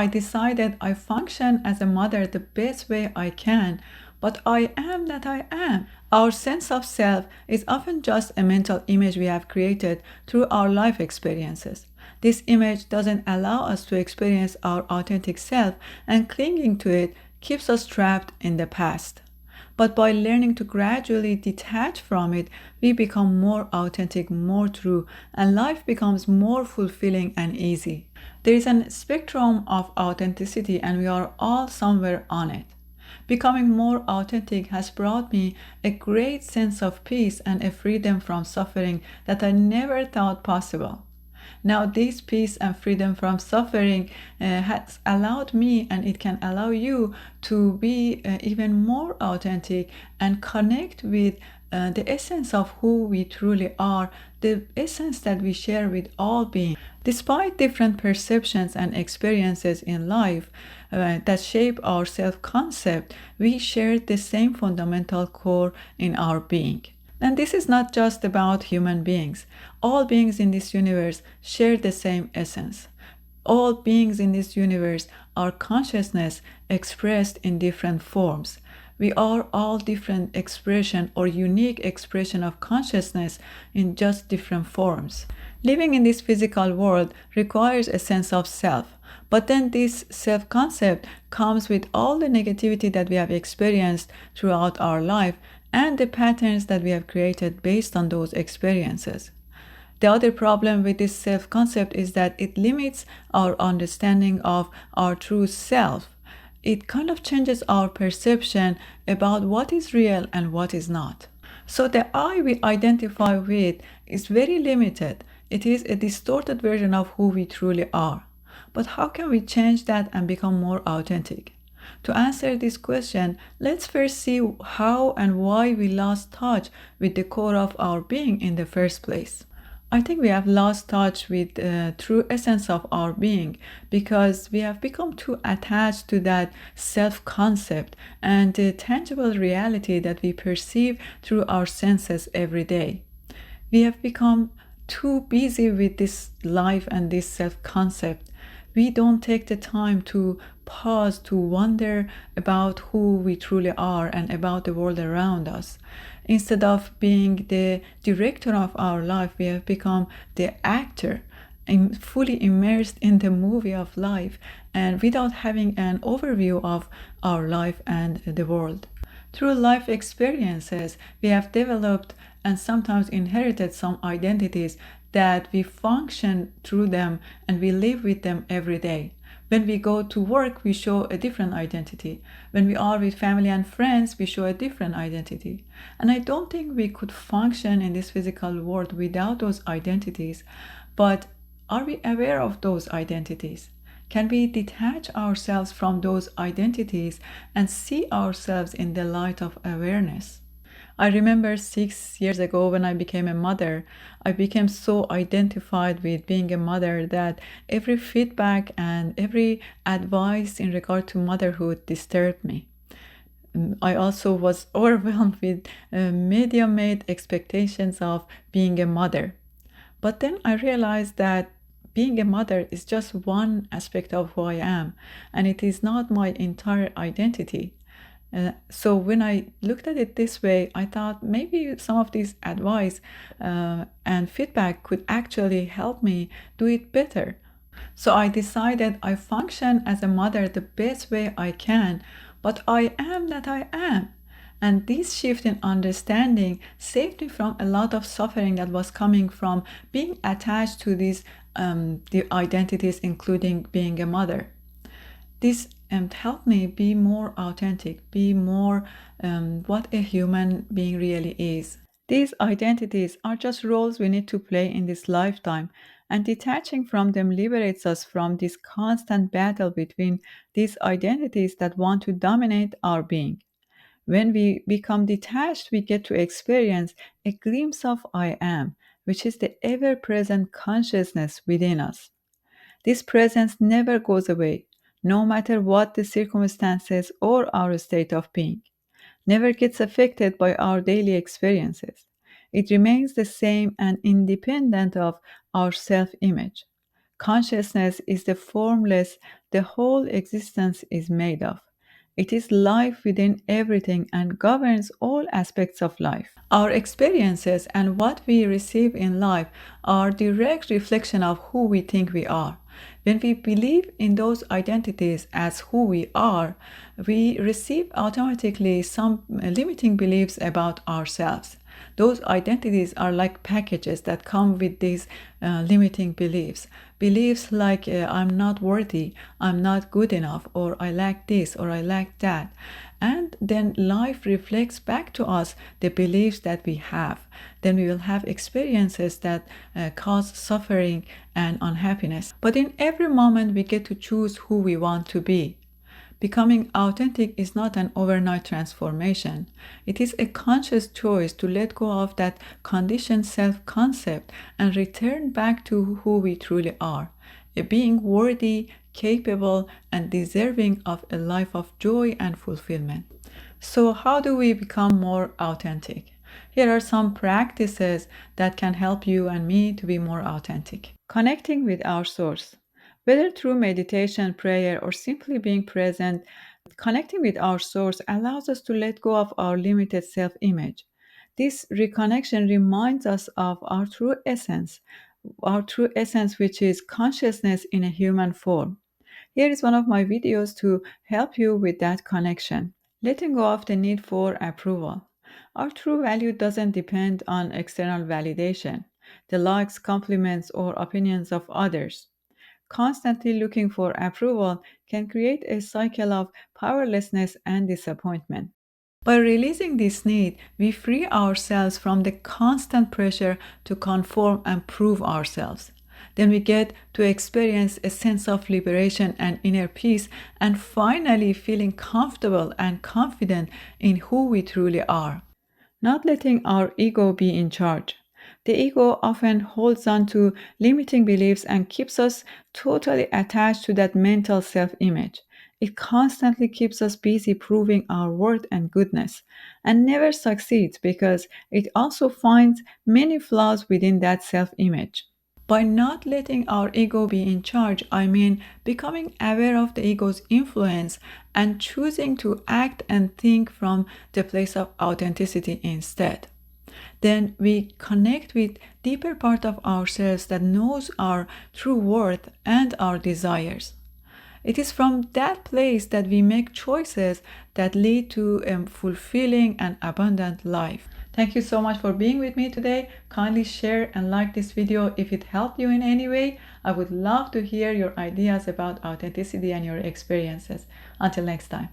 I decided I function as a mother the best way I can, but I am that I am. Our sense of self is often just a mental image we have created through our life experiences. This image doesn't allow us to experience our authentic self, and clinging to it keeps us trapped in the past. But by learning to gradually detach from it, we become more authentic, more true, and life becomes more fulfilling and easy. There is a spectrum of authenticity, and we are all somewhere on it. Becoming more authentic has brought me a great sense of peace and a freedom from suffering that I never thought possible. Now, this peace and freedom from suffering has allowed me, and it can allow you, to be even more authentic and connect with the essence of who we truly are, the essence that we share with all beings. Despite different perceptions and experiences in life that shape our self concept, we share the same fundamental core in our being. And this is not just about human beings. All beings in this universe share the same essence. All beings in this universe are consciousness expressed in different forms. We are all different expression or unique expression of consciousness in just different forms. Living in this physical world requires a sense of self. But then this self concept comes with all the negativity that we have experienced throughout our life and the patterns that we have created based on those experiences. The other problem with this self concept is that it limits our understanding of our true self. It kind of changes our perception about what is real and what is not. So the I we identify with is very limited. It is a distorted version of who we truly are. But how can we change that and become more authentic? To answer this question, let's first see how and why we lost touch with the core of our being in the first place. I think we have lost touch with the true essence of our being because we have become too attached to that self concept and the tangible reality that we perceive through our senses every day. We have become too busy with this life and this self concept. We don't take the time to pause to wonder about who we truly are and about the world around us. Instead of being the director of our life, we have become the actor, fully immersed in the movie of life and without having an overview of our life and the world. Through life experiences, we have developed and sometimes inherited some identities that we function through them and we live with them every day. When we go to work, we show a different identity. When we are with family and friends, we show a different identity. And I don't think we could function in this physical world without those identities. But are we aware of those identities? Can we detach ourselves from those identities and see ourselves in the light of awareness? I remember 6 years ago when I became a mother, I became so identified with being a mother that every feedback and every advice in regard to motherhood disturbed me. I also was overwhelmed with media made expectations of being a mother. But then I realized that being a mother is just one aspect of who I am, and it is not my entire identity. So when I looked at it this way, I thought maybe some of this advice and feedback could actually help me do it better. So I decided I function as a mother the best way I can, but I am that I am. And this shift in understanding saved me from a lot of suffering that was coming from being attached to these the identities, including being a mother. This helped me be more authentic, be more what a human being really is. These identities are just roles we need to play in this lifetime, and detaching from them liberates us from this constant battle between these identities that want to dominate our being. When we become detached, we get to experience a glimpse of I am, which is the ever present consciousness within us. This presence never goes away, no matter what the circumstances or our state of being, never gets affected by our daily experiences. It remains the same and independent of our self image. Consciousness is the formless the whole existence is made of. It is life within everything and governs all aspects of life. Our experiences and what we receive in life are direct reflection of who we think we are. When we believe in those identities as who we are, we receive automatically some limiting beliefs about ourselves. Those identities are like packages that come with these limiting beliefs. Beliefs like I'm not worthy, I'm not good enough, or I lack this, or I lack that. And then life reflects back to us the beliefs that we have. Then we will have experiences that cause suffering and unhappiness. But in every moment, we get to choose who we want to be. Becoming authentic is not an overnight transformation. It is a conscious choice to let go of that conditioned self concept and return back to who we truly are, a being worthy, capable, and deserving of a life of joy and fulfillment. So, how do we become more authentic? Here are some practices that can help you and me to be more authentic. Connecting with our source. Whether through meditation, prayer, or simply being present, connecting with our source allows us to let go of our limited self image. This reconnection reminds us of our true essence, which is consciousness in a human form. Here is one of my videos to help you with that connection. Letting go of the need for approval. Our true value doesn't depend on external validation, the likes, compliments, or opinions of others. Constantly looking for approval can create a cycle of powerlessness and disappointment. By releasing this need, we free ourselves from the constant pressure to conform and prove ourselves. Then we get to experience a sense of liberation and inner peace, and finally feeling comfortable and confident in who we truly are. Not letting our ego be in charge. The ego often holds on to limiting beliefs and keeps us totally attached to that mental self image. It constantly keeps us busy proving our worth and goodness, and never succeeds because it also finds many flaws within that self image. By not letting our ego be in charge, I mean becoming aware of the ego's influence and choosing to act and think from the place of authenticity instead. Then we connect with deeper part of ourselves that knows our true worth and our desires. It is from that place that we make choices that lead to a fulfilling and abundant life. Thank you so much for being with me today. Kindly share and like this video if it helped you in any way. I would love to hear your ideas about authenticity and your experiences. Until next time.